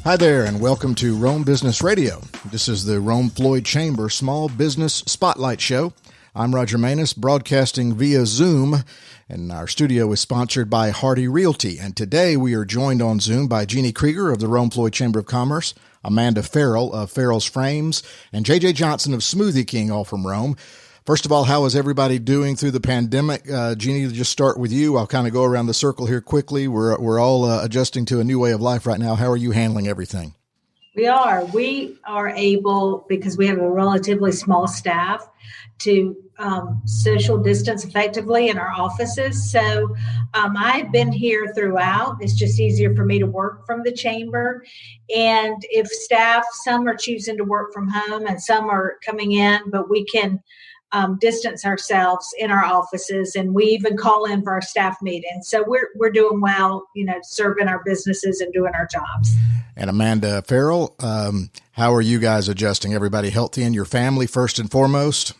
Hi there, and welcome to Rome Business Radio. This is the Rome Floyd Chamber Small Business Spotlight Show. I'm Roger Manus, broadcasting via Zoom, and our studio is sponsored by Hardy Realty. And today we are joined on Zoom by Jeanne Krueger of the Rome Floyd Chamber of Commerce, Amanda Farrell of Farrell's Frames, and J.J. Johnson of Smoothie King, all from Rome. First of all, how is everybody doing through the pandemic? Jeanne, just start with you. I'll kind of go around the circle here quickly. We're all adjusting to a new way of life right now. How are you handling everything? We are able, because we have a relatively small staff, to social distance effectively in our offices. So I've been here throughout. It's just easier for me to work from the chamber. And if staff, some are choosing to work from home and some are coming in, but we can distance ourselves in our offices, and we even call in for our staff meetings. So we're doing well, serving our businesses and doing our jobs. And Amanda Farrell, how are you guys adjusting? Everybody healthy in your family first and foremost?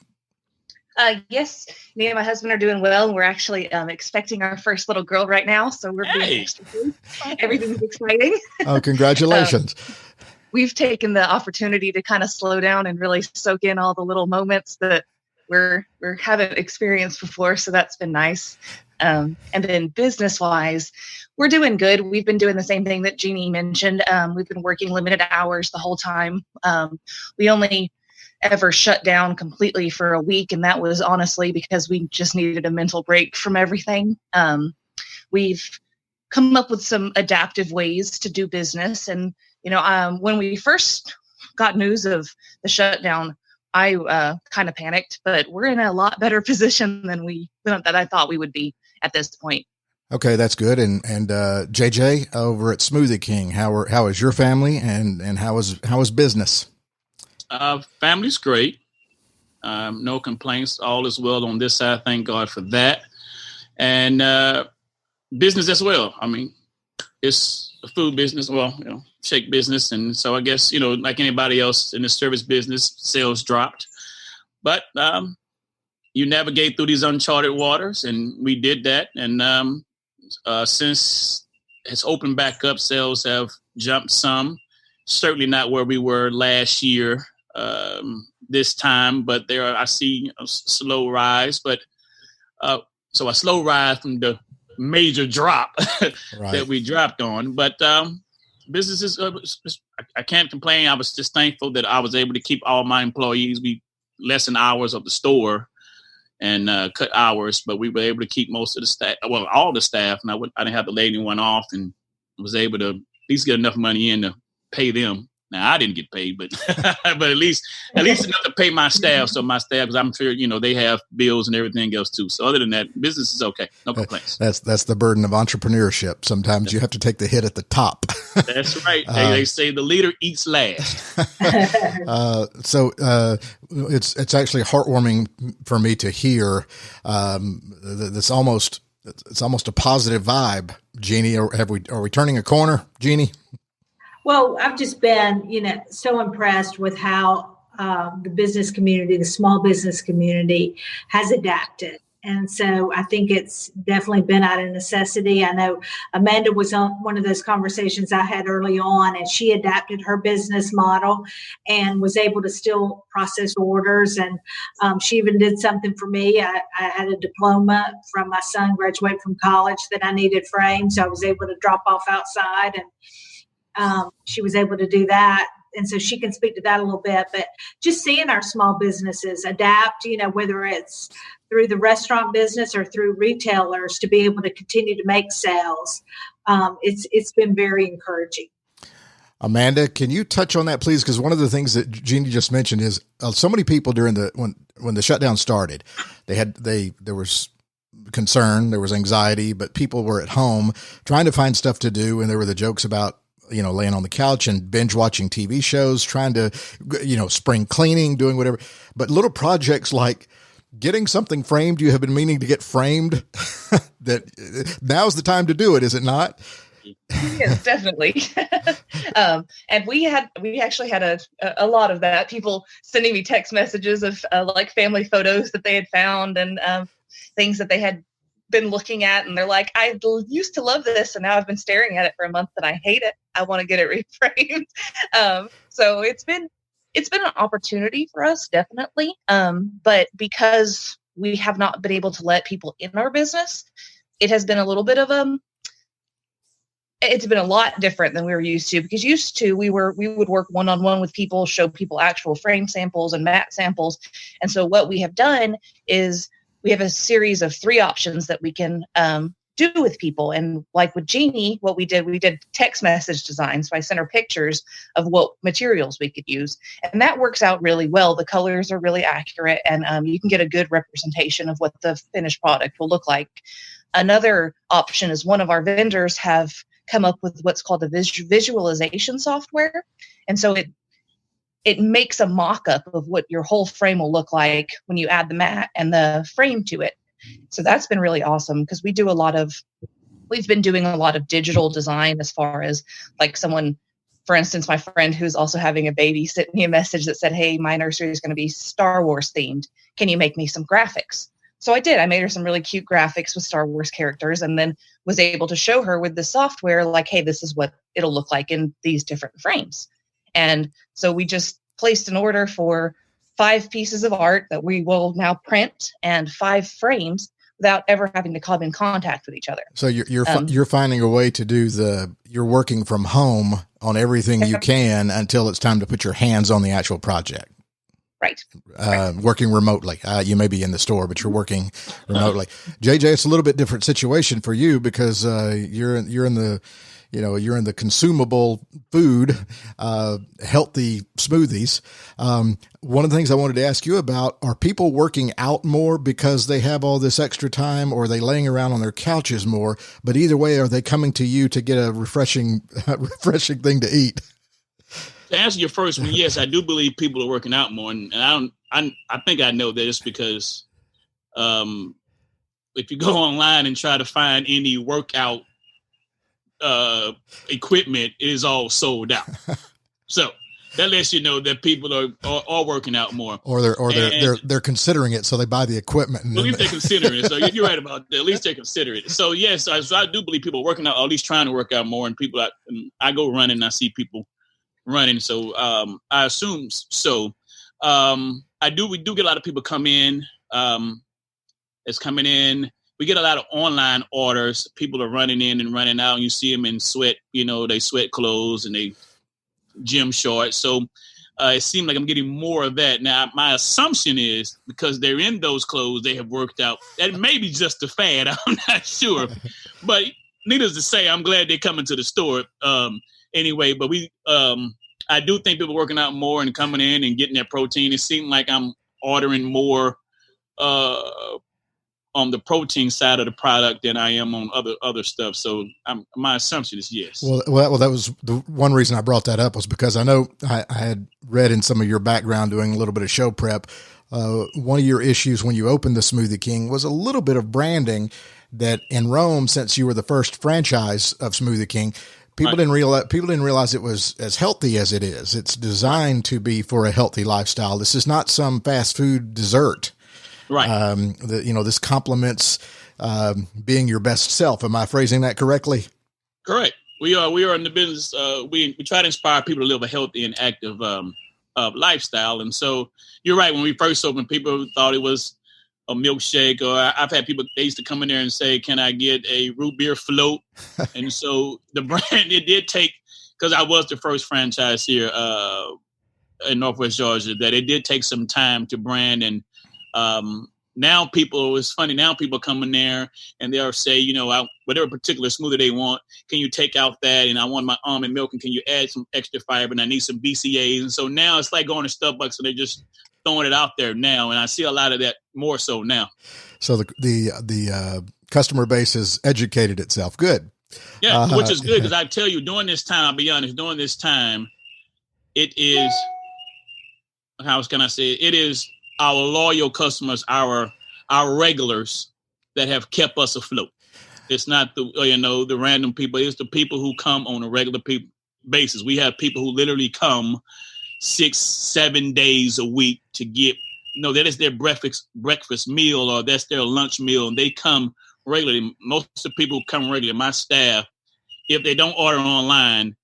Yes, me and my husband are doing well. We're actually expecting our first little girl right now, so we're being extra good. Everything's exciting. Oh, congratulations. We've taken the opportunity to kind of slow down and really soak in all the little moments that we haven't experienced before, so that's been nice. And then business-wise, we're doing good. We've been doing the same thing that Jeanne mentioned. We've been working limited hours the whole time. We only ever shut down completely for a week, and that was honestly because we just needed a mental break from everything. We've come up with some adaptive ways to do business, and when we first got news of the shutdown, I kind of panicked, but we're in a lot better position than I thought we would be at this point. Okay, that's good. And JJ over at Smoothie King, how is your family and how is business? Family's great. No complaints. All is well on this side. Thank God for that. And business as well. I mean, it's a food business. Well, shake business. And so I guess, like anybody else in the service business, sales dropped. But you navigate through these uncharted waters, and we did that. And since it's opened back up, sales have jumped some. Certainly not where we were last year this time, but I see a slow rise. But so a slow rise from the major drop that we dropped on. But business is, I can't complain. I was just thankful that I was able to keep all my employees. We lessen hours of the store and cut hours, but we were able to keep most of the staff, well, all the staff. And I didn't have to lay anyone off, and was able to at least get enough money in to pay them. Now I didn't get paid, but but at least enough to pay my staff. So my staff, because I'm sure they have bills and everything else too. So other than that, business is okay. No complaints. That's the burden of entrepreneurship. Sometimes you have to take the hit at the top. That's right. They say the leader eats last. So it's actually heartwarming for me to hear this almost a positive vibe. Jeanne, are we turning a corner, Jeanne? Well, I've just been, so impressed with how the business community, the small business community, has adapted. And so I think it's definitely been out of necessity. I know Amanda was on one of those conversations I had early on, and she adapted her business model and was able to still process orders. And she even did something for me. I had a diploma from my son graduating from college that I needed framed, so I was able to drop off outside, and she was able to do that. And so she can speak to that a little bit, but just seeing our small businesses adapt, whether it's through the restaurant business or through retailers, to be able to continue to make sales. It's been very encouraging. Amanda, can you touch on that, please? Because one of the things that Jeanne just mentioned is so many people during when the shutdown started, there was concern, there was anxiety, but people were at home trying to find stuff to do. And there were the jokes about, laying on the couch and binge watching TV shows, trying to, spring cleaning, doing whatever. But little projects like getting something framed you have been meaning to get framed, that now's the time to do it, is it not? Yes, definitely. And we actually had a lot of that. People sending me text messages of like family photos that they had found, and things that they had been looking at, and they're like, I used to love this, and now I've been staring at it for a month and I hate it. I want to get it reframed. So it's been an opportunity for us, definitely. But because we have not been able to let people in our business, it has been a little bit of it's been a lot different than we were used to, because used to we would work one-on-one with people, show people actual frame samples and mat samples. And so what we have done is we have a series of 3 options that we can do with people. And like with Jeanne, what we did text message designs. So I sent her pictures of what materials we could use. And that works out really well. The colors are really accurate, and you can get a good representation of what the finished product will look like. Another option is one of our vendors have come up with what's called a visualization software. And so it makes a mock-up of what your whole frame will look like when you add the mat and the frame to it. So that's been really awesome, because we've been doing a lot of digital design, as far as like someone, for instance, my friend who's also having a baby sent me a message that said, hey, my nursery is going to be Star Wars themed. Can you make me some graphics? So I did. I made her some really cute graphics with Star Wars characters, and then was able to show her with the software, like, hey, this is what it'll look like in these different frames. And so we just placed an order for 5 pieces of art that we will now print, and 5 frames, without ever having to come in contact with each other. So you're finding a way to do you're working from home on everything you can until it's time to put your hands on the actual project. Right. Working remotely. You may be in the store, but you're working remotely. JJ, it's a little bit different situation for you, because you're in the consumable food, healthy smoothies. One of the things I wanted to ask you about, are people working out more because they have all this extra time, or are they laying around on their couches more? But either way, are they coming to you to get a refreshing thing to eat? To answer your first one, yes, I do believe people are working out more, and I think I know that it's because if you go online and try to find any workout equipment, it is all sold out. So that lets you know that people are working out more, or they're considering it, so they buy the equipment. At least they're considering it. So you're right about that. At least they're considering it. So yes, I do believe people are working out, or at least trying to work out more. And people, I go running, and I see people running. So I assume so. We do get a lot of people come in. It's coming in. We get a lot of online orders. People are running in and running out, and you see them in sweat, they sweat clothes and they gym shorts. So it seems like I'm getting more of that. Now, my assumption is because they're in those clothes, they have worked out. That may be just a fad. I'm not sure. But needless to say, I'm glad they're coming to the store. Anyway, but I do think people are working out more and coming in and getting their protein. It seems like I'm ordering more on the protein side of the product than I am on other stuff. So my assumption is yes. Well, that was the one reason I brought that up, was because I know I had read in some of your background doing a little bit of show prep. One of your issues when you opened the Smoothie King was a little bit of branding, that in Rome, since you were the first franchise of Smoothie King, people didn't realize it was as healthy as it is. It's designed to be for a healthy lifestyle. This is not some fast food dessert. Right. This complements being your best self. Am I phrasing that correctly? Correct. We are in the business. We try to inspire people to live a healthy and active lifestyle. And so you're right. When we first opened, people thought it was a milkshake, or I've had people, they used to come in there and say, can I get a root beer float? And so the brand, it did take, because I was the first franchise here in Northwest Georgia, that it did take some time to brand. And now it's funny, now people come in there and they'll say, whatever particular smoothie they want, can you take out that? And I want my almond milk, and can you add some extra fiber? And I need some BCAAs. And so now it's like going to Starbucks and they're just throwing it out there now. And I see a lot of that more so now. So the customer base has educated itself. Good. Yeah, which is good, because I tell you, during this time, I'll be honest, it is, how can I say it? It is our loyal customers, our regulars that have kept us afloat. It's not the random people. It's the people who come on a regular basis. We have people who literally come 6-7 days a week to get, that is their breakfast meal, or that's their lunch meal. And they come regularly, most of the people who come regularly, my staff, if they don't order online,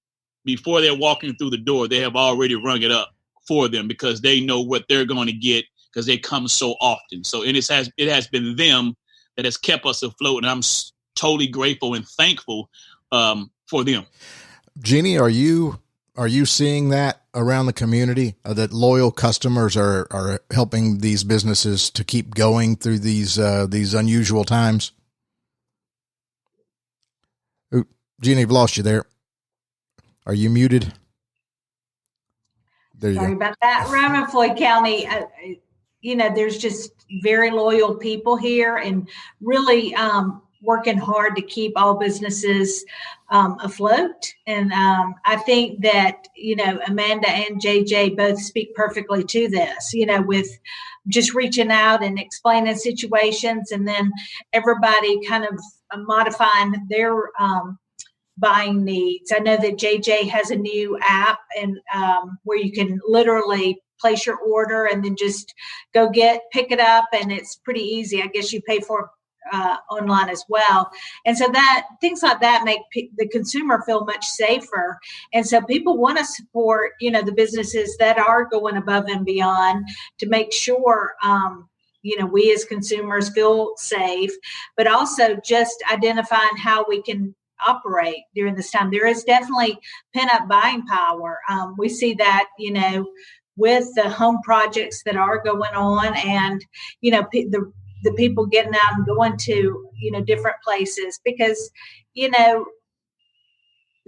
before they're walking through the door, they have already rung it up for them because they know what they're going to get because they come so often. So it has been them that has kept us afloat, and I'm totally grateful and thankful for them. Jeannie, are you seeing that around the community, that loyal customers are helping these businesses to keep going through these unusual times? Ooh, Jeannie, I've lost you there. Are you muted? There you Sorry go. about that. Roman Floyd County, there's just very loyal people here and really working hard to keep all businesses afloat. And I think that, Amanda and JJ both speak perfectly to this, with just reaching out and explaining situations, and then everybody kind of modifying their buying needs. I know that JJ has a new app and where you can literally place your order and then just pick it up, and it's pretty easy. I guess you pay for online as well. And so that things like that make the consumer feel much safer. And so people want to support, the businesses that are going above and beyond to make sure, we as consumers feel safe, but also just identifying how we can operate during this time. There is definitely pent-up buying power. We see that, with the home projects that are going on, and the people getting out and going to different places, because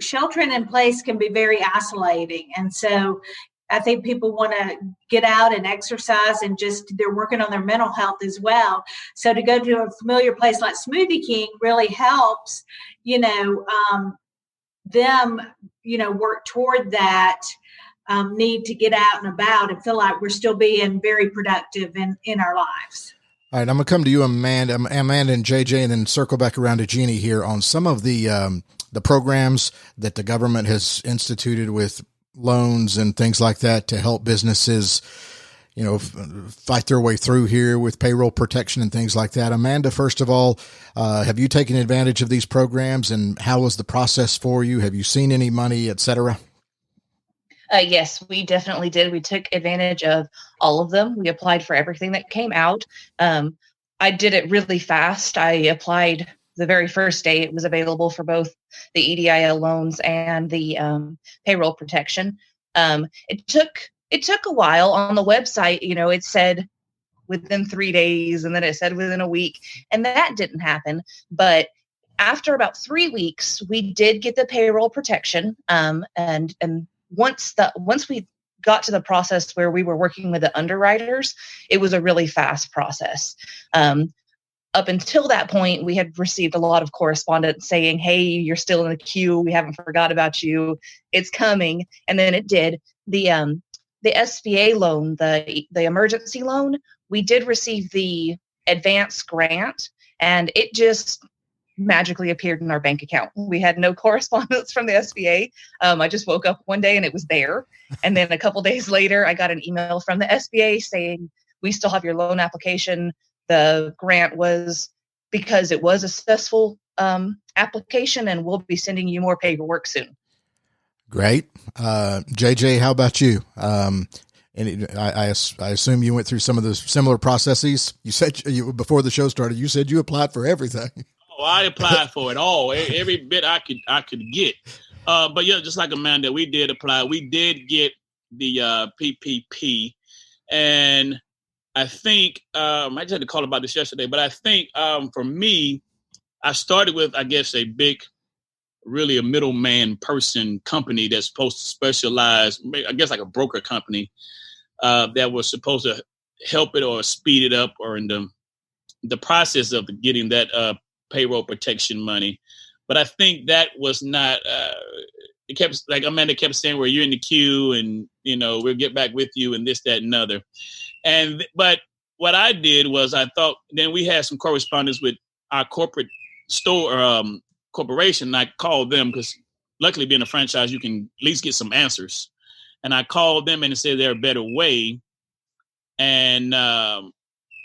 sheltering in place can be very isolating. And so I think people want to get out and exercise, and just they're working on their mental health as well. So to go to a familiar place like Smoothie King really helps, them, work toward that need to get out and about and feel like we're still being very productive in our lives. All right, I'm going to come to you, Amanda and JJ, and then circle back around to Jeannie here on some of the programs that the government has instituted with loans and things like that to help businesses, fight their way through here with payroll protection and things like that. Amanda, first of all, have you taken advantage of these programs, and how was the process for you? Have you seen any money, et cetera? Yes, we definitely did. We took advantage of all of them. We applied for everything that came out. I did it really fast. I applied the very first day it was available for both the EDIL loans and the payroll protection. It took a while on the website. It said within 3 days, and then it said within a week, and that didn't happen. But after about 3 weeks, we did get the payroll protection. And once we got to the process where we were working with the underwriters, it was a really fast process. Up until that point, we had received a lot of correspondence saying, hey, you're still in the queue. We haven't forgot about you. It's coming. And then it did. The SBA loan, the emergency loan, we did receive the advance grant, and it just magically appeared in our bank account. We had no correspondence from the SBA. I just woke up one day and it was there. And then a couple days later, I got an email from the SBA saying, we still have your loan application. The grant was because it was a successful application, and we'll be sending you more paperwork soon. Great. JJ, how about you? And I assume you went through some of the similar processes. You said before the show started, you said you applied for everything. Oh, I applied for it all, every bit I could get. But yeah, just like Amanda, we did apply. We did get the PPP, and I think I just had to call about this yesterday. But I think for me, I started with, I guess, a middleman person company that's supposed to specialize, I guess, like a broker company that was supposed to help it or speed it up, or in the process of getting that payroll protection money. But I think that was not, it kept, like Amanda kept saying, where you're in the queue and, we'll get back with you and this, that, and other. But what I did was I thought, then we had some correspondence with our corporate store, corporation. And I called them because luckily being a franchise, you can at least get some answers. And I called them and said there's a better way. And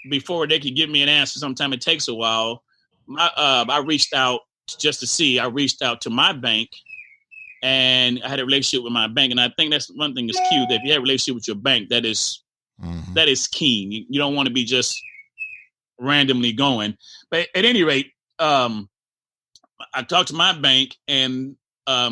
before they could give me an answer, sometimes it takes a while. I reached out just to see. I reached out to my bank, and I had a relationship with my bank. And I think that's one thing that's key. That if you have a relationship with your bank, that is key. You don't want to be just randomly going. But at any rate, I talked to my bank, and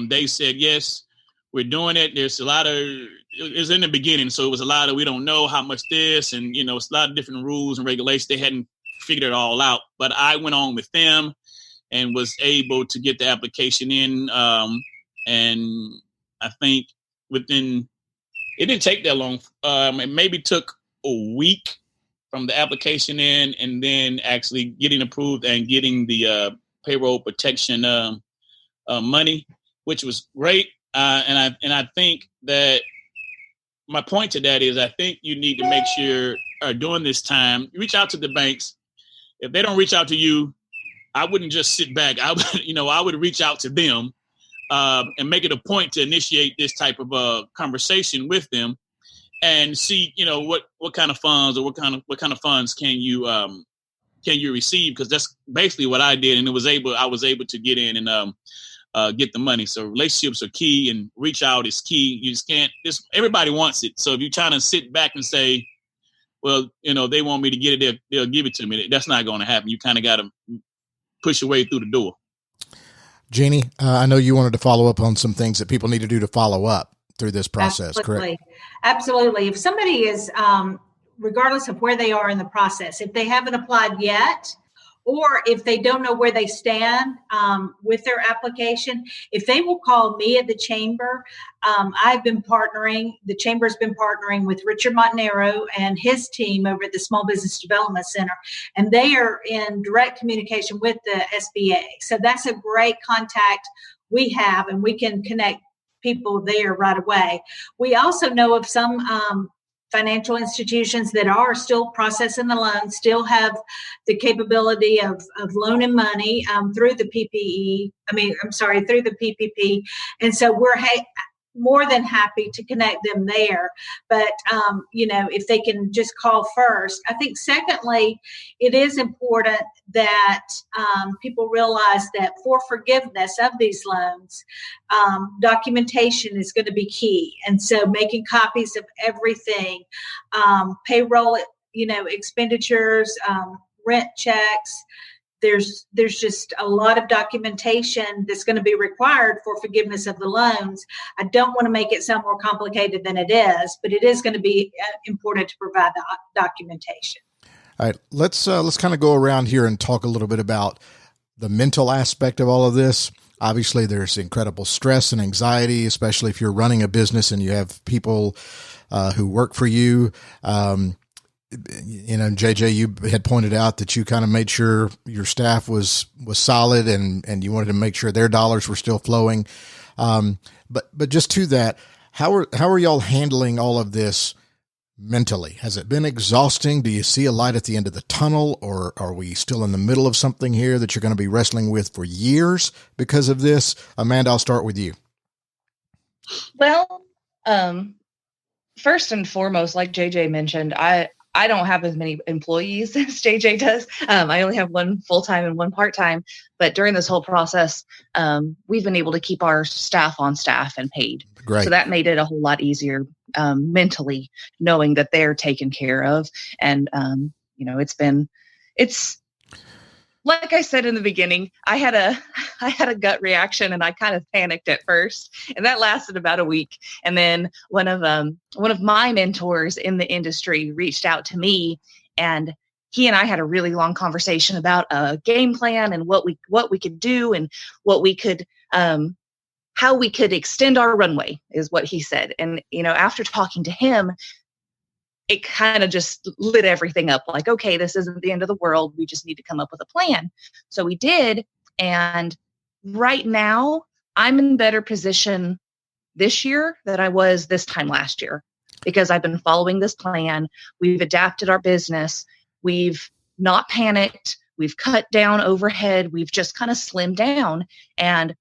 they said, yes, we're doing it. There's a lot of, it was in the beginning, so it was a lot of, we don't know how much this, and, it's a lot of different rules and regulations. They hadn't figured it all out. But I went on with them and was able to get the application in. And I think it didn't take that long. It maybe took a week from the application in, and then actually getting approved and getting the payroll protection money, which was great. And I think that my point to that is, I think you need to make sure during this time, you reach out to the banks. If they don't reach out to you, I wouldn't just sit back. I would reach out to them and make it a point to initiate this type of conversation with them and see, what kind of funds or what kind of funds can you receive? Because that's basically what I did, and I was able to get in and get the money. So relationships are key, and reach out is key. You just can't. Everybody wants it. So if you're trying to sit back and say, well, they want me to get it, they'll give it to me. That's not going to happen. You kind of got to push your way through the door. Jeannie, I know you wanted to follow up on some things that people need to do to follow up through this process, correct? Absolutely. If somebody is, regardless of where they are in the process, if they haven't applied yet, or if they don't know where they stand with their application, if they will call me at the Chamber, the Chamber's been partnering with Richard Montanaro and his team over at the Small Business Development Center, and they are in direct communication with the SBA. So that's a great contact we have, and we can connect people there right away. We also know of some financial institutions that are still processing the loan, still have the capability of loaning money through the through the PPP. And so we're more than happy to connect them there. But, if they can just call first. I think secondly, it is important that people realize that for forgiveness of these loans, documentation is going to be key. And so making copies of everything, payroll, expenditures, rent checks, there's just a lot of documentation that's going to be required for forgiveness of the loans. I don't want to make it sound more complicated than it is, but it is going to be important to provide the documentation. All right, let's kind of go around here and talk a little bit about the mental aspect of all of this. Obviously, there's incredible stress and anxiety, especially if you're running a business and you have people who work for you. JJ, you had pointed out that you kind of made sure your staff was solid and you wanted to make sure their dollars were still flowing. But just to that, how are y'all handling all of this mentally? Has it been exhausting? Do you see a light at the end of the tunnel, or are we still in the middle of something here that you're going to be wrestling with for years because of this? Amanda, I'll start with you. Well, first and foremost, like JJ mentioned, I don't have as many employees as JJ does. I only have one full-time and one part-time. But during this whole process, we've been able to keep our staff on staff and paid. Great. So that made it a whole lot easier mentally, knowing that they're taken care of. And, it's like I said in the beginning, I had a gut reaction and I kind of panicked at first, and that lasted about a week. And then one of my mentors in the industry reached out to me, and he and I had a really long conversation about a game plan and what we could do and what we could, how we could extend our runway is what he said. And, after talking to him, it kind of just lit everything up like, okay, this isn't the end of the world. We just need to come up with a plan. So we did. And right now I'm in better position this year than I was this time last year, because I've been following this plan. We've adapted our business. We've not panicked. We've cut down overhead. We've just kind of slimmed down. And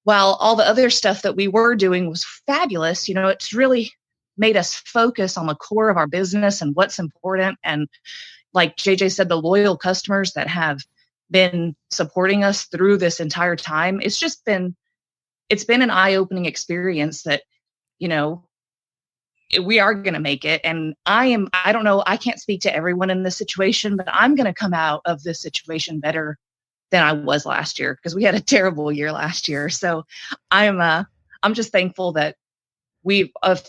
while all the other stuff that we were doing was fabulous, it's really made us focus on the core of our business and what's important. And like JJ said, the loyal customers that have been supporting us through this entire time. It's been an eye-opening experience that, you know, we are going to make it. And I don't know, I can't speak to everyone in this situation, but I'm going to come out of this situation better than I was last year, because we had a terrible year last year. So I'm just thankful that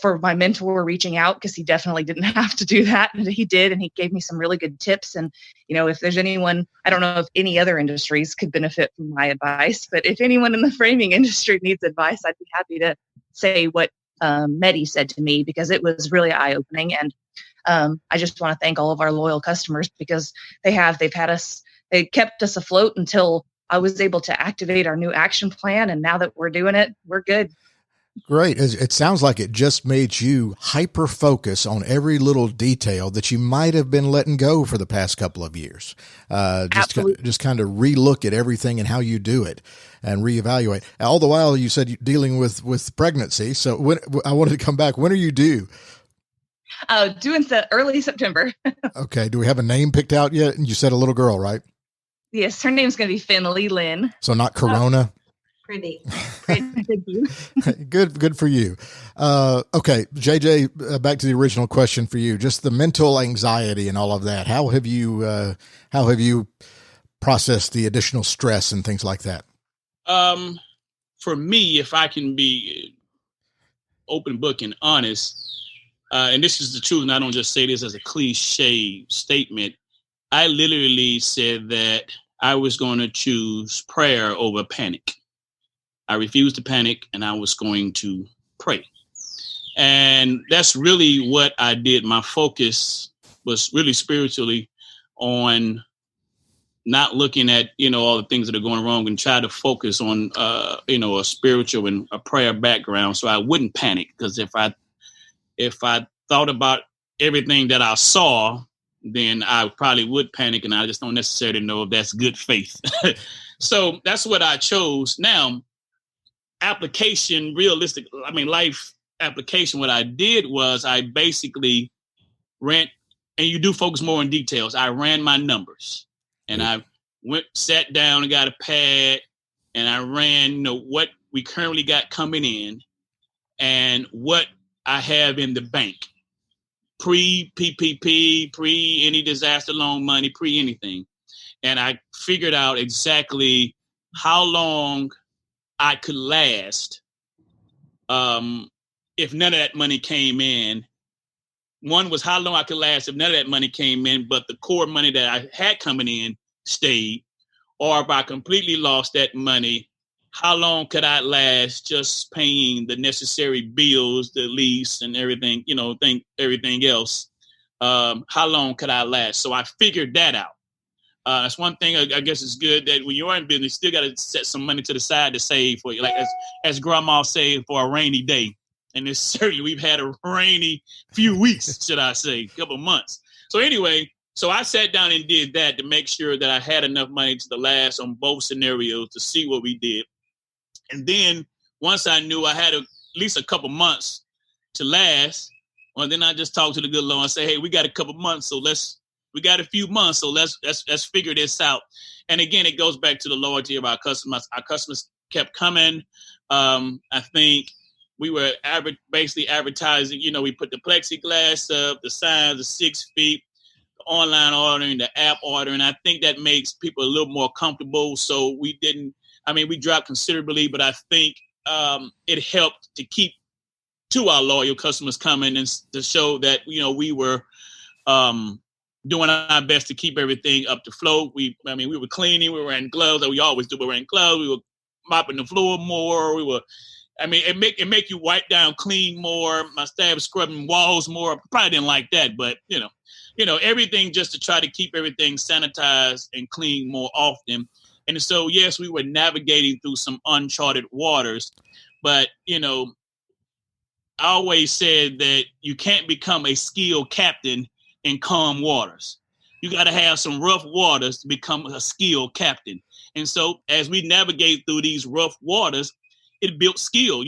for my mentor reaching out, because he definitely didn't have to do that. And he did. And he gave me some really good tips. And, you know, if there's anyone, I don't know if any other industries could benefit from my advice, but if anyone in the framing industry needs advice, I'd be happy to say what Medi said to me, because it was really eye-opening. And I just want to thank all of our loyal customers, because they kept us afloat until I was able to activate our new action plan. And now that we're doing it, we're good. Great. It sounds like it just made you hyper focus on every little detail that you might have been letting go for the past couple of years. Just kind of relook at everything and how you do it and reevaluate. All the while you said you're dealing with pregnancy. So I wanted to come back. When are you due? Due in early September. Okay. Do we have a name picked out yet? You said a little girl, right? Yes. Her name's going to be Finley Lynn. So not Corona. Pretty. Thank you. Good for you. Okay, JJ, back to the original question for you. Just the mental anxiety and all of that. How have you processed the additional stress and things like that? For me, if I can be open book and honest, and this is the truth, and I don't just say this as a cliche statement, I literally said that I was going to choose prayer over panic. I refused to panic, and I was going to pray. And that's really what I did. My focus was really spiritually on not looking at, all the things that are going wrong, and try to focus on, a spiritual and a prayer background, so I wouldn't panic. Because if I thought about everything that I saw, then I probably would panic, and I just don't necessarily know if that's good faith. So that's what I chose. Now, application, life application, what I did was I basically ran, and you do focus more on details. I ran my numbers, and I sat down and got a pad, and I ran, what we currently got coming in and what I have in the bank, pre-PPP, pre any disaster loan money, pre anything. And I figured out exactly how long I could last if none of that money came in. One was how long I could last if none of that money came in, but the core money that I had coming in stayed. Or if I completely lost that money, how long could I last just paying the necessary bills, the lease and everything, everything else? How long could I last? So I figured that out. That's one thing I guess it's good that when you're in business, you still got to set some money to the side to save for you. Like as grandma said, for a rainy day. And it's certainly we've had a rainy few weeks, should I say, a couple of months. So anyway, so I sat down and did that to make sure that I had enough money to the last on both scenarios to see what we did. And then once I knew I had at least a couple months to last, well, then I just talked to the good Lord and say, hey, we got a couple months, so we got a few months, so let's figure this out. And again, it goes back to the loyalty of our customers. Our customers kept coming. I think we were basically advertising, we put the plexiglass up, the signs, the 6 feet, the online ordering, the app ordering. I think that makes people a little more comfortable. So we dropped considerably, but I think it helped to keep to our loyal customers coming and to show that, we were doing our best to keep everything up to flow. We were cleaning, we were wearing gloves, like we always do. We were wearing gloves, we were mopping the floor more. It make you wipe down, clean more. My staff was scrubbing walls more. Probably didn't like that, but everything just to try to keep everything sanitized and clean more often. And so, yes, we were navigating through some uncharted waters, but I always said that you can't become a skilled captain in calm waters. You got to have some rough waters to become a skilled captain. And so as we navigate through these rough waters, it built skill,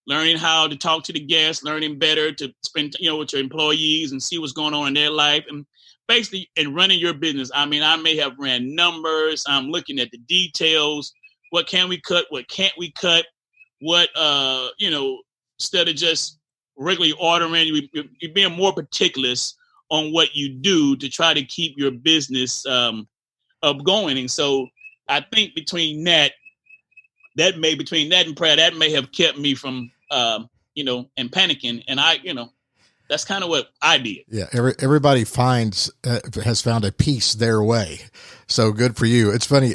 learning how to talk to the guests, learning better to spend, with your employees and see what's going on in their life. And basically in running your business. I mean, I may have ran numbers. I'm looking at the details. What can we cut? What can't we cut? What, instead of just regularly ordering, you're being more particular on what you do to try to keep your business up going. And so I think between that and prayer, that may have kept me from, and panicking. And that's kind of what I did. Yeah. Everybody has found a peace their way. So good for you. It's funny.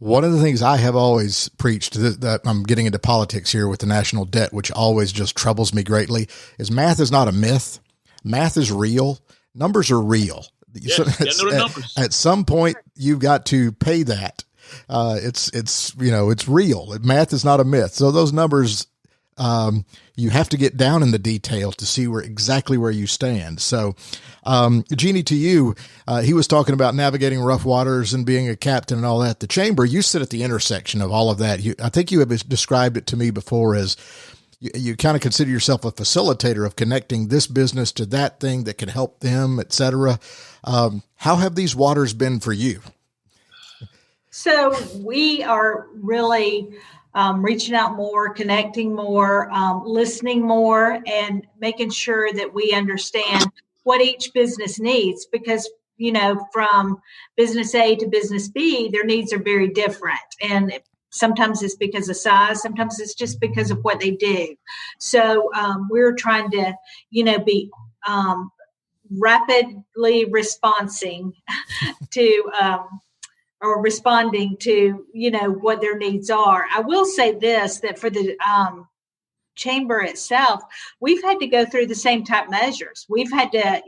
One of the things I have always preached, that I'm getting into politics here with the national debt, which always just troubles me greatly, is math is not a myth. Math is real. Numbers are real. Yes, numbers. At some point, you've got to pay that. It's real. Math is not a myth. So those numbers, you have to get down in the detail to see exactly where you stand. So, Jeannie, to you, he was talking about navigating rough waters and being a captain and all that. The chamber, you sit at the intersection of all of that. I think you have described it to me before as you kind of consider yourself a facilitator of connecting this business to that thing that can help them, et cetera. How have these waters been for you? So we are really reaching out more, connecting more, listening more, and making sure that we understand what each business needs, because, from business A to business B, their needs are very different. And sometimes it's because of size, sometimes it's just because of what they do. So we're trying to, be rapidly responding to responding to, what their needs are. I will say this, that for the chamber itself, we've had to go through the same type measures. We've had to,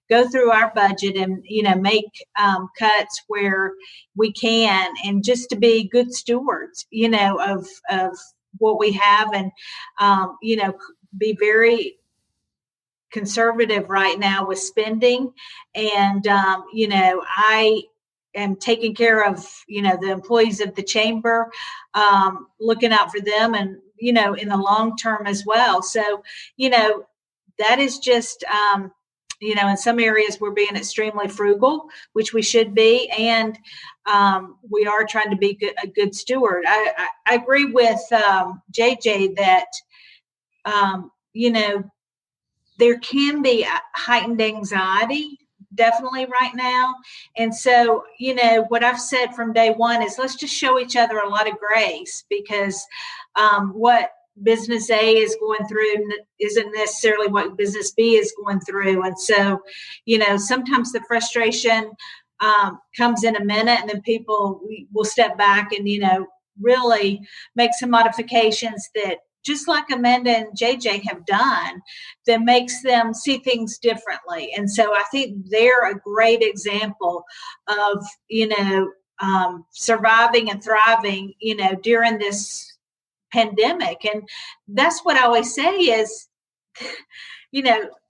go through our budget and, make cuts where we can, and just to be good stewards, of what we have, and, be very conservative right now with spending. And, I am taking care of, the employees of the chamber, looking out for them, and, in the long term as well. So, that is just, in some areas we're being extremely frugal, which we should be. And we are trying to be a good steward. I agree with JJ that, there can be heightened anxiety definitely right now. And so, what I've said from day one is, let's just show each other a lot of grace, because what business A is going through isn't necessarily what business B is going through. And so, sometimes the frustration comes in a minute, and then people will step back and, really make some modifications that, just like Amanda and JJ have done, that makes them see things differently. And so I think they're a great example of, surviving and thriving, during this pandemic. And that's what I always say is,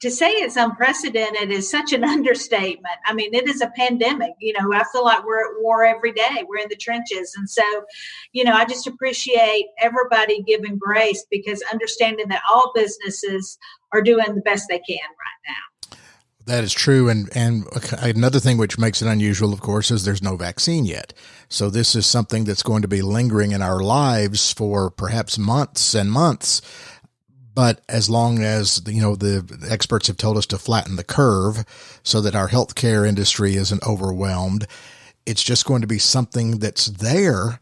to say it's unprecedented is such an understatement. I mean, it is a pandemic. I feel like we're at war every day. We're in the trenches. And so, I just appreciate everybody giving grace, because understanding that all businesses are doing the best they can right now. That is true. And another thing which makes it unusual, of course, is there's no vaccine yet. So this is something that's going to be lingering in our lives for perhaps months and months. But as long as, the experts have told us to flatten the curve so that our healthcare industry isn't overwhelmed, it's just going to be something that's there,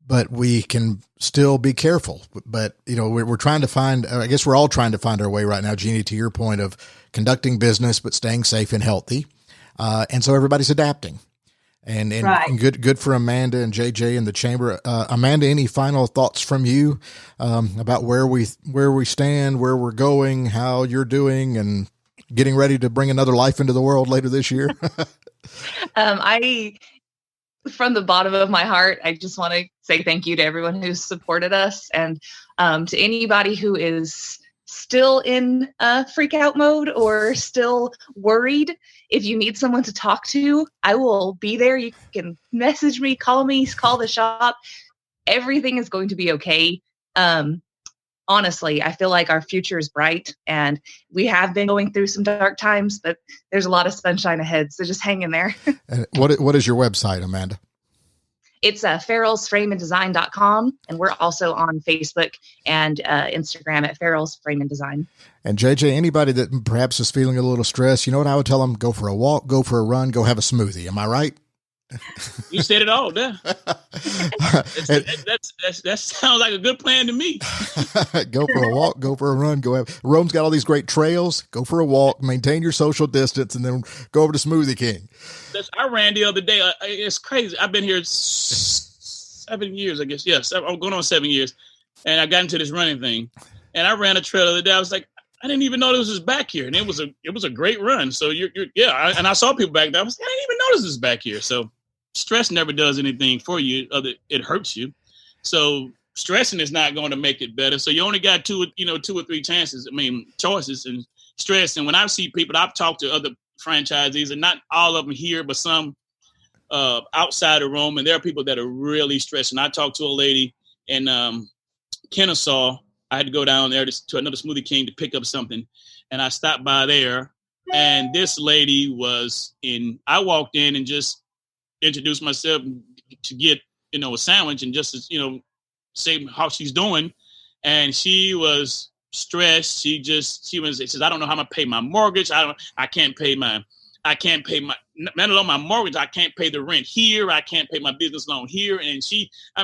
but we can still be careful. But, we're trying to find, I guess we're all trying to find our way right now, Jeannie, to your point of conducting business, but staying safe and healthy. And so everybody's adapting. And right. And good for Amanda and JJ in the chamber. Amanda, any final thoughts from you about where we stand, where we're going, how you're doing, and getting ready to bring another life into the world later this year? From the bottom of my heart, I just want to say thank you to everyone who's supported us, and to anybody who is still in freak out mode or still worried. If you need someone to talk to, I will be there. You can message me, call the shop. Everything is going to be okay. honestly, I feel like our future is bright, and we have been going through some dark times, but there's a lot of sunshine ahead. So just hang in there. And what is your website, Amanda? It's farrellsframeanddesign.com. And we're also on Facebook and Instagram at Farrell's Frame and Design. And JJ, anybody that perhaps is feeling a little stressed, you know what I would tell them? Go for a walk, go for a run, go have a smoothie. Am I right? You said it all there. That sounds like a good plan to me. Go for a walk, go for a run, Rome's got all these great trails. Go for a walk, maintain your social distance, and then go over to Smoothie King. I ran the other day. It's crazy. I've been here 7 years, I guess. Yes, I'm going on 7 years, and I got into this running thing, and I ran a trail the other day. I was like, I didn't even know this was back here, and it was a great run. So and I saw people back there. I was like, I didn't even notice this was back here. So stress never does anything for you. It hurts you. So stressing is not going to make it better. So you only got two or three choices and stress. And when I see people, I've talked to other franchisees, and not all of them here, but some outside of Rome, and there are people that are really stressed. And I talked to a lady in Kennesaw. I had to go down there to another Smoothie King to pick up something, and I stopped by there, and this lady was in. I walked in and just introduced myself to get a sandwich and just say how she's doing, and she was stressed. She says, I don't know how I'm gonna pay my mortgage. I can't pay my not alone my mortgage. I can't pay the rent here. I can't pay my business loan here. And I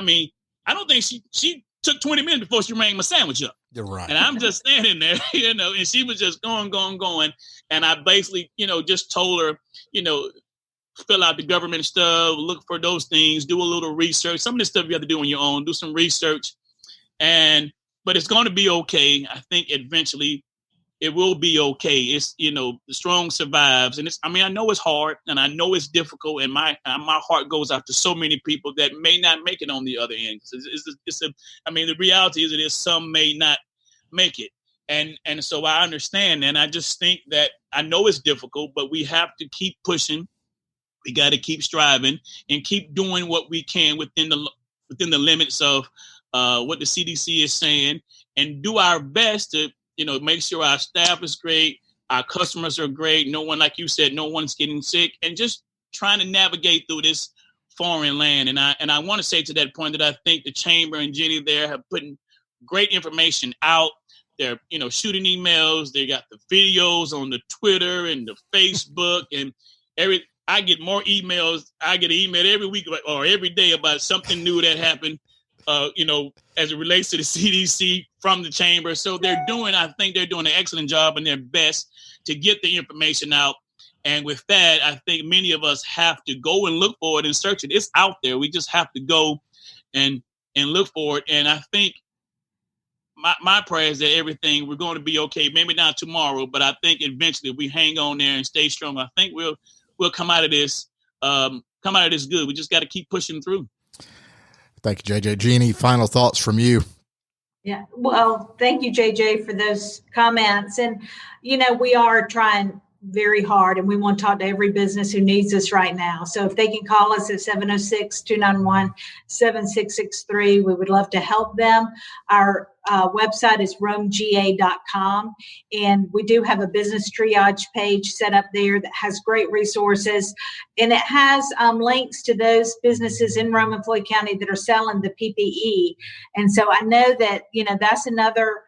don't think she took 20 minutes before she rang my sandwich up. You're right. And I'm just standing there, and she was just going. And I basically, just told her, fill out the government stuff, look for those things, do a little research. Some of this stuff you have to do on your own, do some research. But it's going to be okay. I think eventually it will be okay. It's, the strong survives. And I know it's hard, and I know it's difficult. And my heart goes out to so many people that may not make it on the other end. The reality is some may not make it. And so I understand. And I just think that I know it's difficult, but we have to keep pushing. We got to keep striving and keep doing what we can within the limits of what the CDC is saying, and do our best to, make sure our staff is great, our customers are great. No one, like you said, no one's getting sick, and just trying to navigate through this foreign land. And I want to say to that point that I think the chamber and Jenny there have put great information out. They're, shooting emails. They got the videos on the Twitter and the Facebook and I get more emails. I get an email every week or every day about something new that happened, as it relates to the CDC from the chamber. So I think they're doing an excellent job and their best to get the information out. And with that, I think many of us have to go and look for it and search it. It's out there. We just have to go and look for it. And I think my prayer is that we're going to be okay. Maybe not tomorrow, but I think eventually if we hang on there and stay strong, I think we'll come out of this good. We just got to keep pushing through. Thank you, JJ. Jeannie, final thoughts from you. Yeah. Well, thank you, JJ, for those comments. And, we are trying very hard, and we want to talk to every business who needs us right now. So if they can call us at 706-291-7663, we would love to help them. Our website is romega.com, and we do have a business triage page set up there that has great resources, and it has links to those businesses in Rome and Floyd County that are selling the PPE. And so I know that, that's another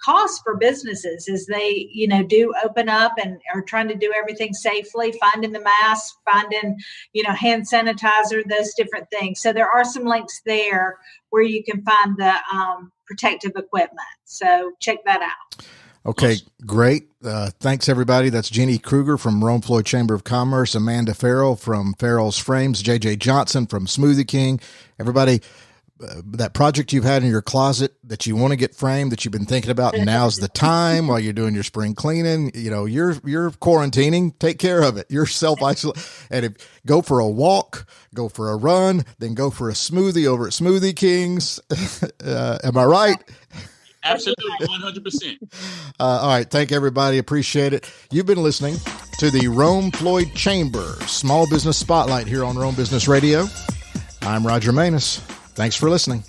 cost for businesses as they, do open up and are trying to do everything safely, finding the mask, finding, hand sanitizer, those different things. So there are some links there where you can find the protective equipment. So check that out. Okay, great. Thanks, everybody. That's Jeanne Krueger from Rome Floyd Chamber of Commerce, Amanda Farrell from Farrell's Frames, JJ Johnson from Smoothie King. Everybody, that project you've had in your closet that you want to get framed, that you've been thinking about, and now's the time while you're doing your spring cleaning. You're quarantining. Take care of it. You're self-isolating. And go for a walk, go for a run, then go for a smoothie over at Smoothie King's. Am I right? Absolutely, 100%. All right. Thank everybody. Appreciate it. You've been listening to the Rome Floyd Chamber Small Business Spotlight here on Rome Business Radio. I'm Roger Manus. Thanks for listening.